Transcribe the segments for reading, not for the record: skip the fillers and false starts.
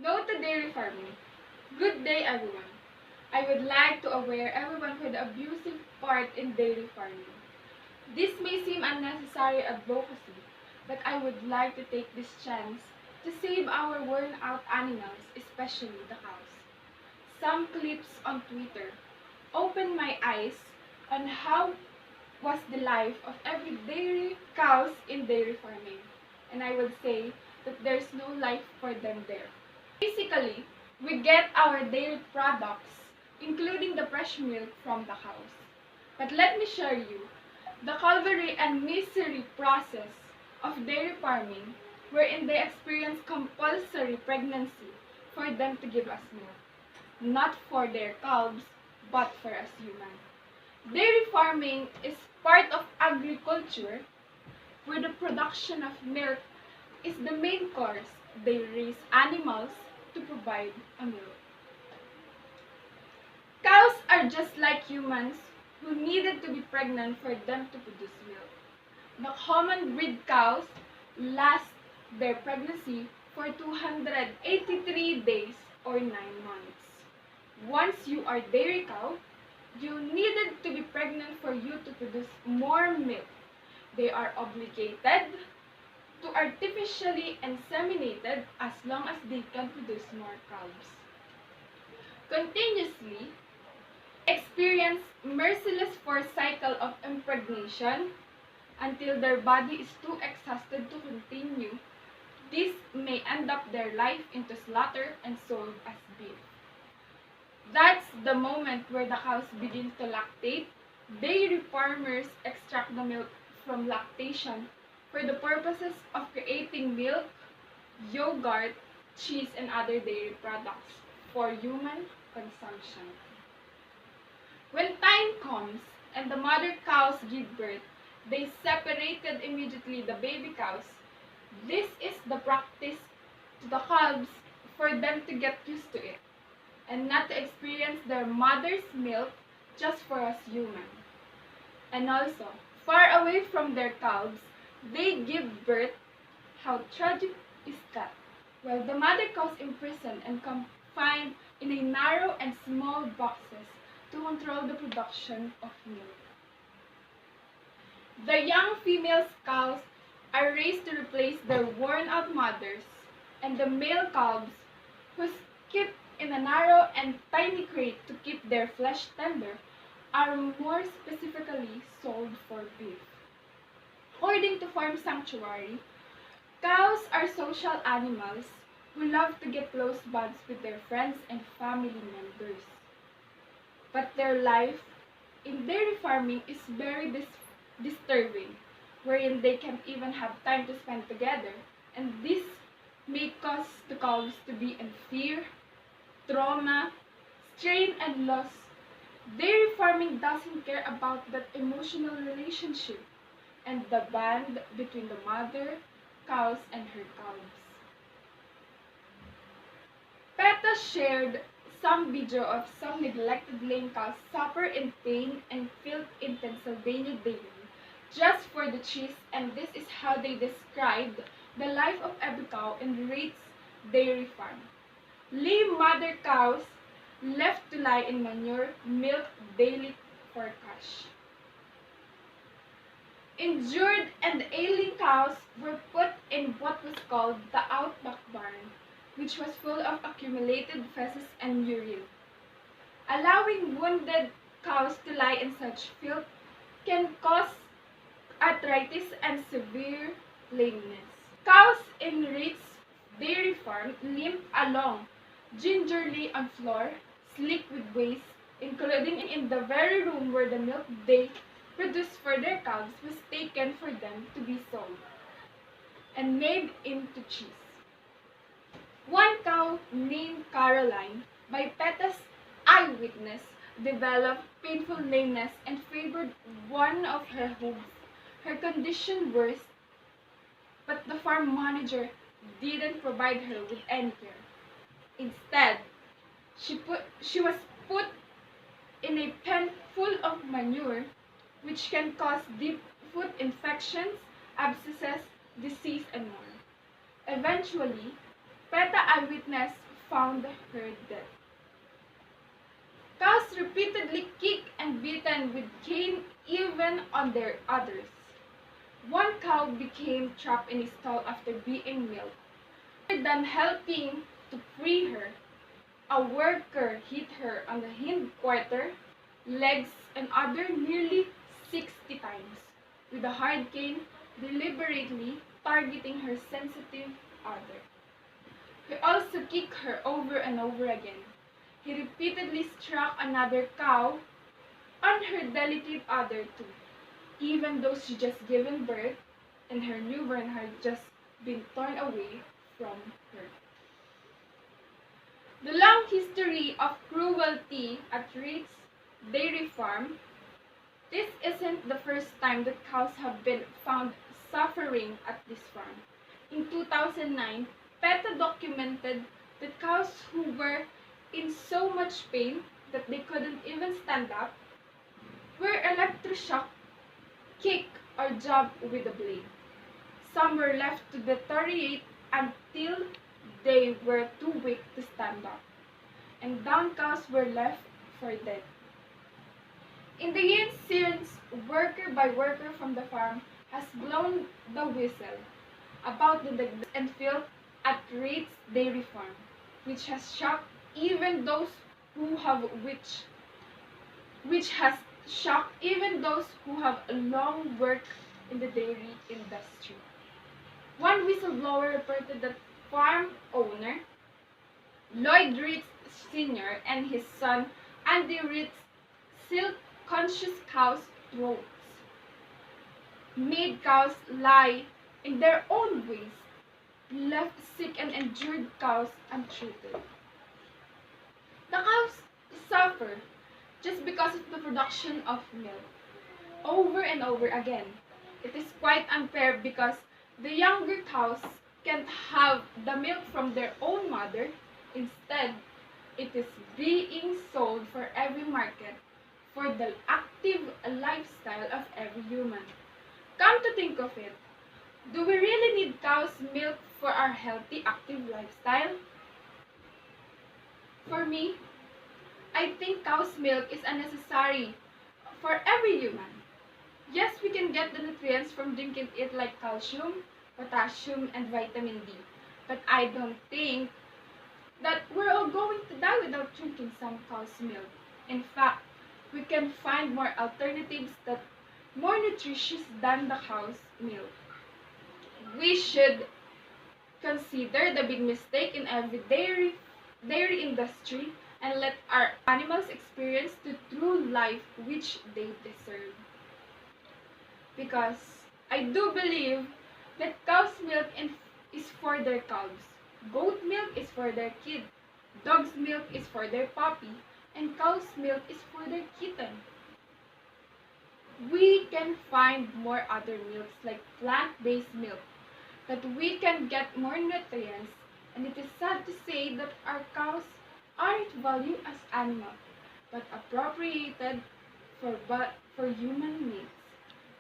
No to dairy farming. Good day, everyone. I would like to aware everyone for the abusive part in dairy farming. This may seem unnecessary advocacy, but I would like to take this chance to save our worn out animals, especially the cows. Some clips on Twitter opened my eyes on how was the life of every dairy cows in dairy farming. And I would say that there's no life for them there. Basically, we get our dairy products, including the fresh milk from the cows. But let me share you the calvary and misery process of dairy farming wherein they experience compulsory pregnancy for them to give us milk. Not for their calves, but for us humans. Dairy farming is part of agriculture where the production of milk is the main course. They raise animals to provide a milk. Cows are just like humans who needed to be pregnant for them to produce milk. The common breed cows last their pregnancy for 283 days or 9 months. Once you are dairy cow, you needed to be pregnant for you to produce more milk. They are obligated to artificially inseminated as long as they can produce more calves. Continuously experience merciless forced cycle of impregnation until their body is too exhausted to continue. This may end up their life into slaughter and sold as beef. That's the moment where the cows begin to lactate. Dairy farmers extract the milk from lactation for the purposes of creating milk, yogurt, cheese, and other dairy products for human consumption. When time comes and the mother cows give birth, they separated immediately the baby cows. This is the practice to the calves for them to get used to it and not to experience their mother's milk just for us humans. And also, far away from their calves, they give birth. How tragic is that? Well, the mother cows imprisoned and confined in a narrow and small boxes to control the production of milk. The young female cows are raised to replace their worn-out mothers, and the male calves, who kept in a narrow and tiny crate to keep their flesh tender, are more specifically sold for beef. According to Farm Sanctuary, cows are social animals who love to get close bonds with their friends and family members. But their life in dairy farming is very disturbing, wherein they can't even have time to spend together, and this may cause the cows to be in fear, trauma, strain, and loss. Dairy farming doesn't care about that emotional relationship and the bond between the mother, cows, and her calves. PETA shared some video of some neglected lame cows suffer in pain and filth in Pennsylvania daily just for the cheese, and this is how they described the life of every cow in Reed's dairy farm. Lame mother cows left to lie in manure, milk daily for cash. Injured and ailing cows were put in what was called the outback barn, which was full of accumulated feces and urine. Allowing wounded cows to lie in such filth can cause arthritis and severe lameness. Cows in Reed's dairy farm limp along gingerly on floor, slick with waste, including in the very room where the milk they produced for their calves was taken for them to be sold and made into cheese. One cow named Caroline, by PETA's eyewitness, developed painful lameness and favored one of her hooves. Her condition worse, but the farm manager didn't provide her with any care. Instead, she was put in a pen full of manure, which can cause deep foot infections, abscesses, disease, and more. Eventually, PETA eyewitness found her dead. Cows repeatedly kicked and beaten with cane even on their others. One cow became trapped in a stall after being milked. Rather than helping to free her, a worker hit her on the hindquarter, legs, and other nearly 60 times with a hard cane, deliberately targeting her sensitive udder. He also kicked her over and over again. He repeatedly struck another cow on her delicate udder too, even though she just given birth and her newborn had just been torn away from her. The long history of cruelty at Reed's Dairy Farm. This isn't the first time that cows have been found suffering at this farm. In 2009, PETA documented that cows who were in so much pain that they couldn't even stand up were electroshocked, kicked, or jabbed with a blade. Some were left to deteriorate until they were too weak to stand up, and down cows were left for dead. In the years since, worker by worker from the farm has blown the whistle about the neglect and filth at Reed's Dairy Farm, which has shocked even those who have which has shocked even those who have long worked in the dairy industry. One whistleblower reported that farm owner Lloyd Reed Sr. and his son Andy Reed silk conscious cows' throats, made cows lie in their own ways, left sick and injured cows untreated. The cows suffer just because of the production of milk. Over and over again. It is quite unfair because the younger cows can't have the milk from their own mother. Instead, it is being sold for every market for the active lifestyle of every human. Come to think of it, do we really need cow's milk for our healthy, active lifestyle? For me, I think cow's milk is unnecessary for every human. Yes, we can get the nutrients from drinking it like calcium, potassium, and vitamin D. But I don't think that we're all going to die without drinking some cow's milk. In fact, we can find more alternatives that more nutritious than the cow's milk. We should consider the big mistake in every dairy industry and let our animals experience the true life which they deserve. Because I do believe that cow's milk is for their calves, goat milk is for their kid, dog's milk is for their puppy, and cow's milk is for their kitten. We can find more other milks like plant-based milk that we can get more nutrients, and it is sad to say that our cows aren't valued as animals, but appropriated for human needs.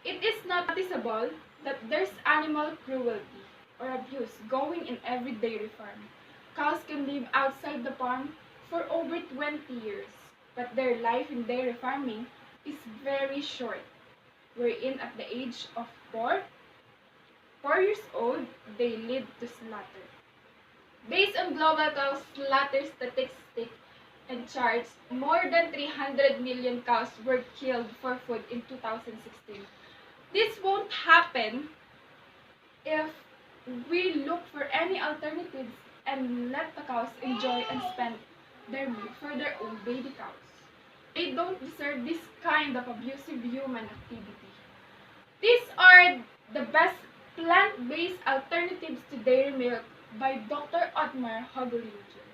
It is noticeable that there's animal cruelty or abuse going in every dairy farm. Cows can live outside the farm for over 20 years, but their life in dairy farming is very short, wherein at the age of 4 years old, they lead to slaughter. Based on global cow slaughter statistics and charts, more than 300 million cows were killed for food in 2016. This won't happen if we look for any alternatives and let the cows enjoy and spend their milk for their own baby cows. They don't deserve this kind of abusive human activity. These are the best plant-based alternatives to dairy milk by Dr. Otmar Hogelinger.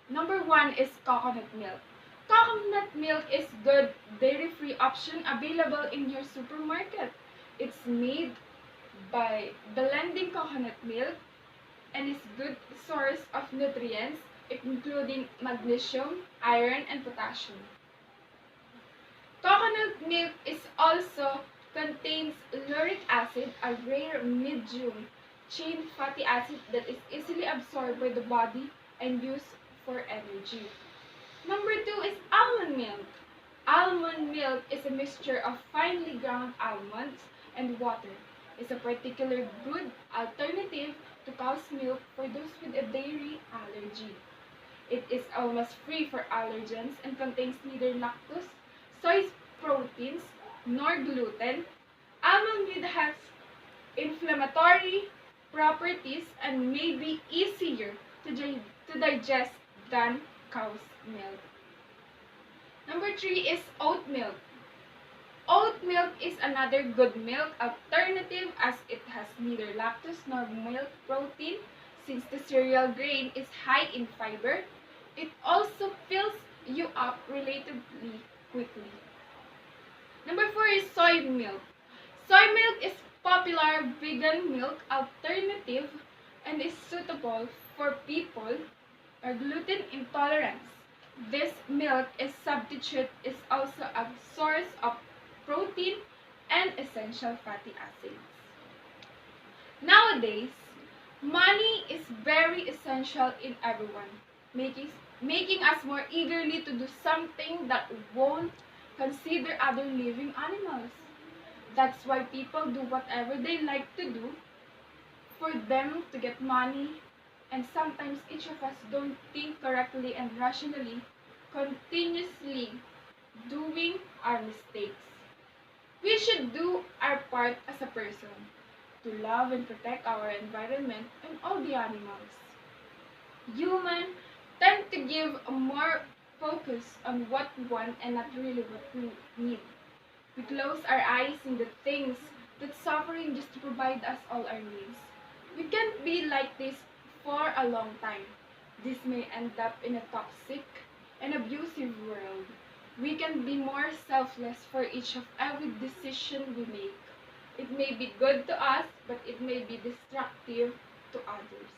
Number 1 is coconut milk. Coconut milk is good dairy-free option available in your supermarket. It's made by blending coconut milk and is good source of nutrients including magnesium, iron, and potassium. Coconut milk is also contains lauric acid, a rare medium chain fatty acid that is easily absorbed by the body and used for energy. Number 2 is almond milk. Almond milk is a mixture of finely ground almonds and water. It's a particularly good alternative to cow's milk for those with a dairy allergy. It is almost free for allergens and contains neither lactose, soy proteins, nor gluten. Almond milk has inflammatory properties and may be easier to digest than cow's milk. Number 3 is oat milk. Oat milk is another good milk alternative as it has neither lactose nor milk protein. Since the cereal grain is high in fiber, it also fills you up relatively quickly. Number 4 is soy milk. Soy milk is popular vegan milk alternative and is suitable for people or gluten intolerance. This milk is also a source of protein and essential fatty acids. Nowadays, money is very essential in everyone, making us more eagerly to do something that won't consider other living animals. That's why people do whatever they like to do for them to get money, and sometimes each of us don't think correctly and rationally, continuously doing our mistakes. We should do our part as a person to love and protect our environment and all the animals. Humans tend to give a more focus on what we want and not really what we need. We close our eyes in the things that suffering just to provide us all our needs. We can't be like this for a long time. This may end up in a toxic and abusive world. We can be more selfless for each of every decision we make. It may be good to us, but it may be destructive to others.